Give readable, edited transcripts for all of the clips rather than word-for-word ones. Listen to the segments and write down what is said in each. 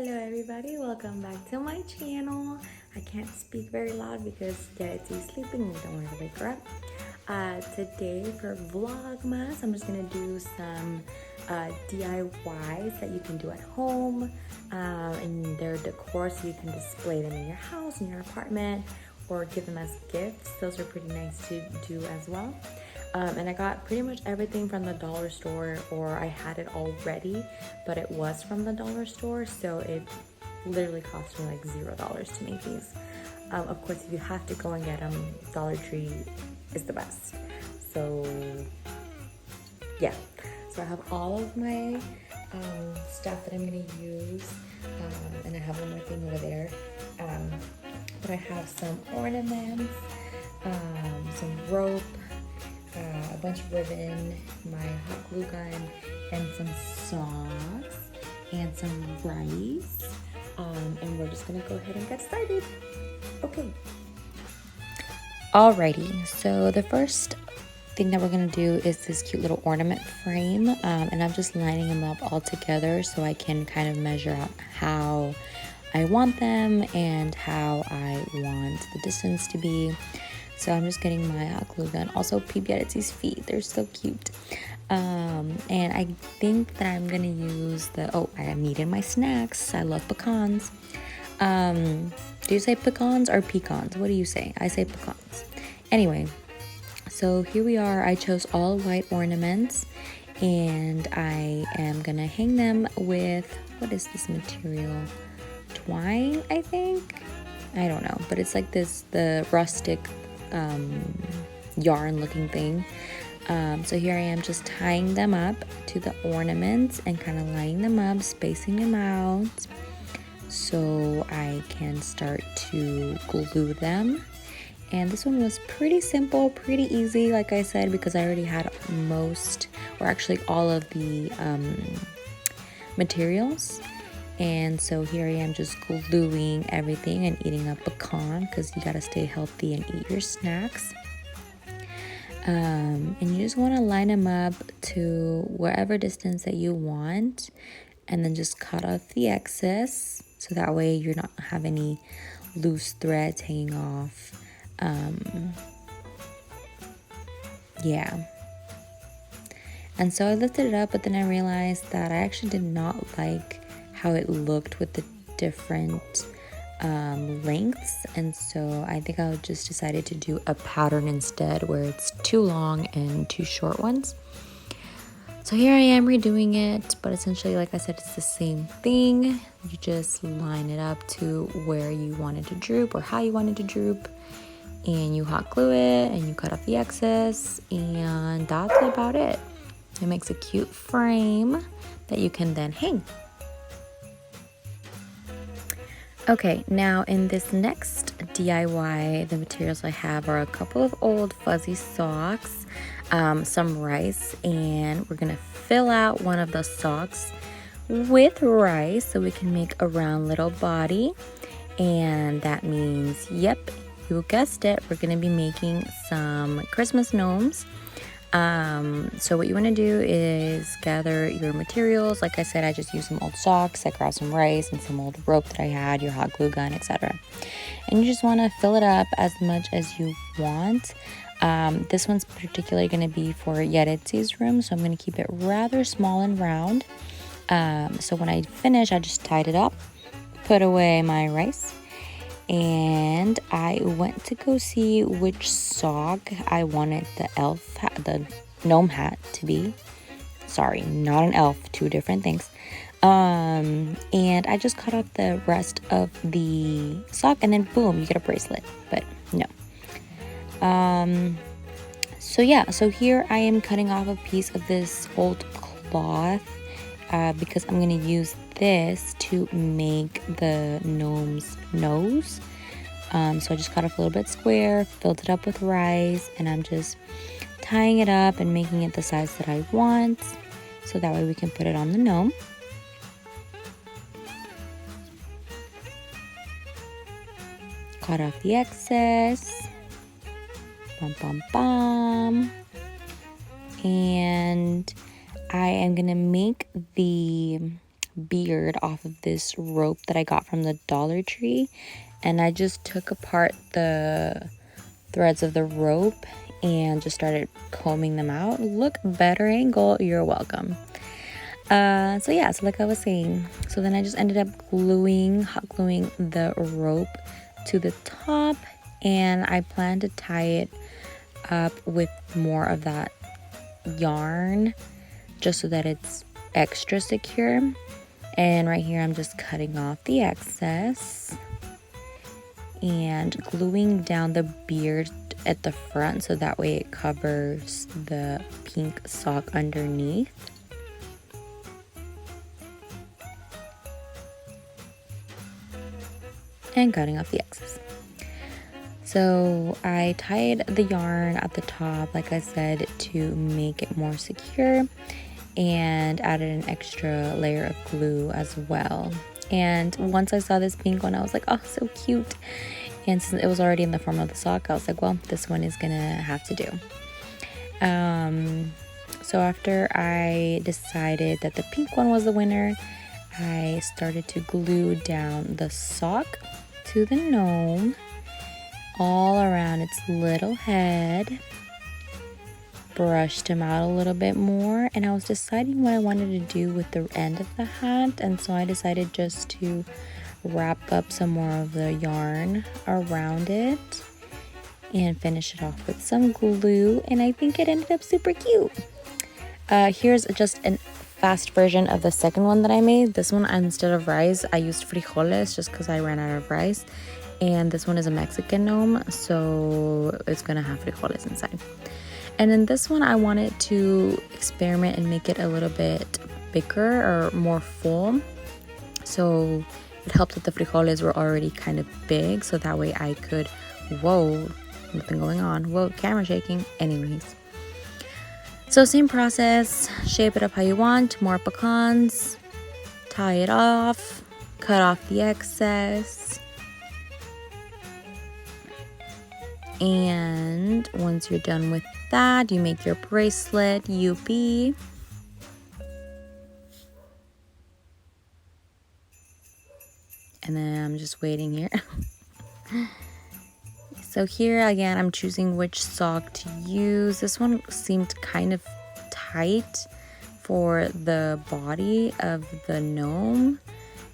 Hello everybody, welcome back to my channel. I can't speak very loud because Yetti's sleeping and we don't want to wake her up. Today for Vlogmas, I'm just gonna do some DIYs that you can do at home and their decor so you can display them in your house, in your apartment, or give them as gifts. Those are pretty nice to do as well. And I got pretty much everything from the dollar store, or I had it already, but it was from the dollar store, so it literally cost me like $0 to make these. Of course, if you have to go and get them, Dollar Tree is the best. So yeah, so I have all of my stuff that I'm gonna use, and I have one more thing over there. But I have some ornaments, some rope, a bunch of ribbon, my hot glue gun, and some socks, and some rice. And we're just gonna go ahead and get started. Okay. Alrighty, so the first thing that we're gonna do is this cute little ornament frame, and I'm just lining them up all together so I can kind of measure out how I want them and how I want the distance to be. So I'm just getting my hot glue gun. Also, peep Yetti's feet, they're so cute. And I think that I'm gonna use I needed my snacks. I love pecans. Do you say pecans or pecans? What do you say? I say pecans. Anyway, so here we are. I chose all white ornaments and I am gonna hang them with, what is this material? Twine, I think? I don't know, but it's like the rustic yarn looking thing. So here I am just tying them up to the ornaments and kind of lining them up, spacing them out so I can start to glue them. And this one was pretty simple, pretty easy, like I said, because I already had most, or actually all of the materials. And so here I am just gluing everything and eating a pecan because you gotta stay healthy and eat your snacks. And you just want to line them up to wherever distance that you want, and then just cut off the excess so that way you're not have any loose threads hanging off. Yeah. And so I lifted it up, but then I realized that I actually did not like how it looked with the different lengths, and so I think I just decided to do a pattern instead where it's two long and two short ones. So here I am redoing it, but essentially, like I said, it's the same thing. You just line it up to where you want it to droop or how you want it to droop, and you hot glue it and you cut off the excess, and that's about it. It makes a cute frame that you can then hang. Okay, now in this next DIY, the materials I have are a couple of old fuzzy socks, some rice, and we're gonna fill out one of the socks with rice so we can make a round little body. And that means, yep, you guessed it, we're gonna be making some Christmas gnomes. So what you want to do is gather your materials. Like I said, I just used some old socks. I grabbed some rice and some old rope that I had, your hot glue gun, etc. And you just want to fill it up as much as you want. This one's particularly going to be for Yetti's room, so I'm going to keep it rather small and round. So when I finish, I just tied it up, put away my rice, and I went to go see which sock I wanted the gnome hat to be. Sorry, not an elf, two different things. And I just cut off the rest of the sock, and then boom, you get a bracelet. But no. So yeah, so here I am cutting off a piece of this old cloth because I'm going to use this to make the gnome's nose. So I just cut off a little bit square, filled it up with rice, and I'm just tying it up and making it the size that I want, so that way we can put it on the gnome. Cut off the excess. Bum, bum, bum. And I am going to make the beard off of this rope that I got from the Dollar Tree, and I just took apart the threads of the rope and just started combing them out. Look, better angle, you're welcome. So yeah, so like I was saying, so then I just ended up hot gluing the rope to the top, and I plan to tie it up with more of that yarn just so that it's extra secure. And right here I'm just cutting off the excess and gluing down the beard at the front so that way it covers the pink sock underneath. And cutting off the excess. So I tied the yarn at the top, like I said, to make it more secure, and added an extra layer of glue as well. And once I saw this pink one, I was like, oh, so cute. And since it was already in the form of the sock, I was like, well, this one is gonna have to do. So after I decided that the pink one was the winner, I started to glue down the sock to the gnome all around its little head. Brushed him out a little bit more, and I was deciding what I wanted to do with the end of the hat, and so I decided just to wrap up some more of the yarn around it and finish it off with some glue, and I think it ended up super cute. Here's just a fast version of the second one that I made. This one, instead of rice, I used frijoles just because I ran out of rice, and this one is a Mexican gnome, so it's gonna have frijoles inside. And then this one, I wanted to experiment and make it a little bit bigger or more full. So it helped that the frijoles were already kind of big, so that way I could, whoa, nothing going on. Whoa, camera shaking. Anyways. So same process, shape it up how you want, more pecans, tie it off, cut off the excess. And once you're done with that, you make your bracelet, Yuppie. And then I'm just waiting here. So here again, I'm choosing which sock to use. This one seemed kind of tight for the body of the gnome.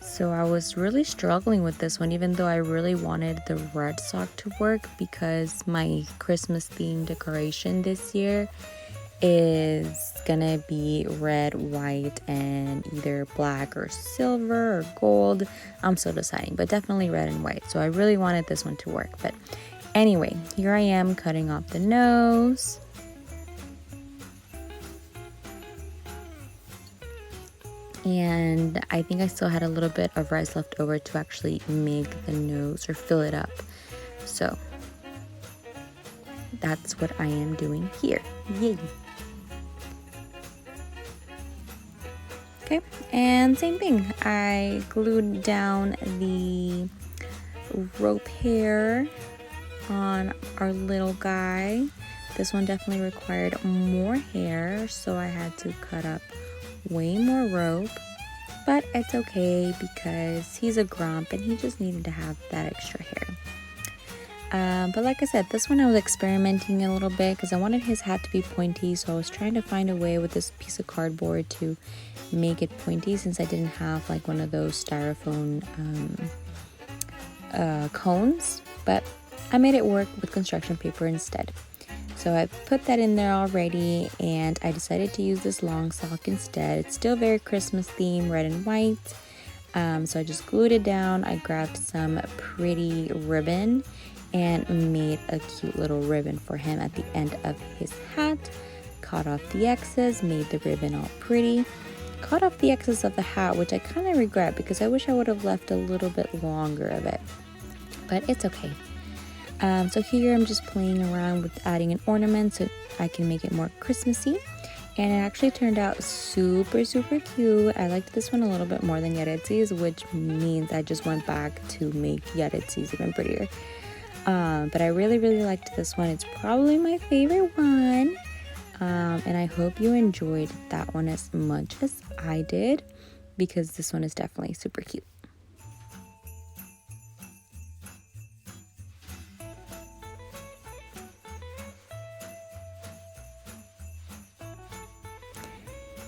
So I was really struggling with this one, even though I really wanted the red sock to work, because my Christmas themed decoration this year is gonna be red, white, and either black or silver or gold. I'm still deciding, but definitely red and white. So I really wanted this one to work. But anyway, here I am cutting off the nose. And I think I still had a little bit of rice left over to actually make the nose or fill it up. So that's what I am doing here. Yay! Okay, and same thing. I glued down the rope hair on our little guy. This one definitely required more hair, so I had to cut up way more rope, but it's okay because he's a grump and he just needed to have that extra hair. But like I said, this one I was experimenting a little bit because I wanted his hat to be pointy, so I was trying to find a way with this piece of cardboard to make it pointy, since I didn't have like one of those styrofoam cones, but I made it work with construction paper instead. So I put that in there already, and I decided to use this long sock instead. It's still very Christmas themed, red and white. So I just glued it down. I grabbed some pretty ribbon and made a cute little ribbon for him at the end of his hat. Cut off the excess, made the ribbon all pretty. Cut off the excess of the hat, which I kind of regret because I wish I would have left a little bit longer of it. But it's okay. So here I'm just playing around with adding an ornament so I can make it more Christmassy. And it actually turned out super cute. I liked this one a little bit more than Yaretsi's, which means I just went back to make Yaretsi's even prettier. But I really liked this one. It's probably my favorite one. And I hope you enjoyed that one as much as I did. because this one is definitely super cute.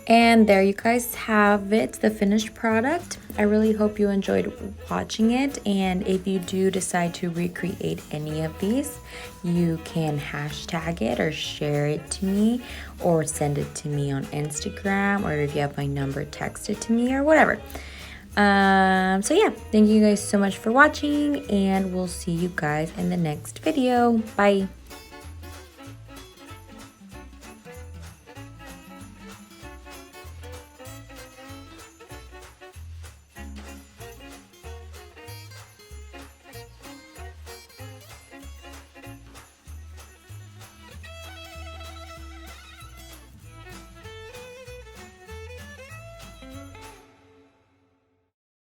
And there you guys have it, the finished product. I really hope you enjoyed watching it, and if you do decide to recreate any of these, you can hashtag it or share it to me or send it to me on Instagram, or if you have my number, text it to me or whatever. So yeah, thank you guys so much for watching, and we'll see you guys in the next video. Bye.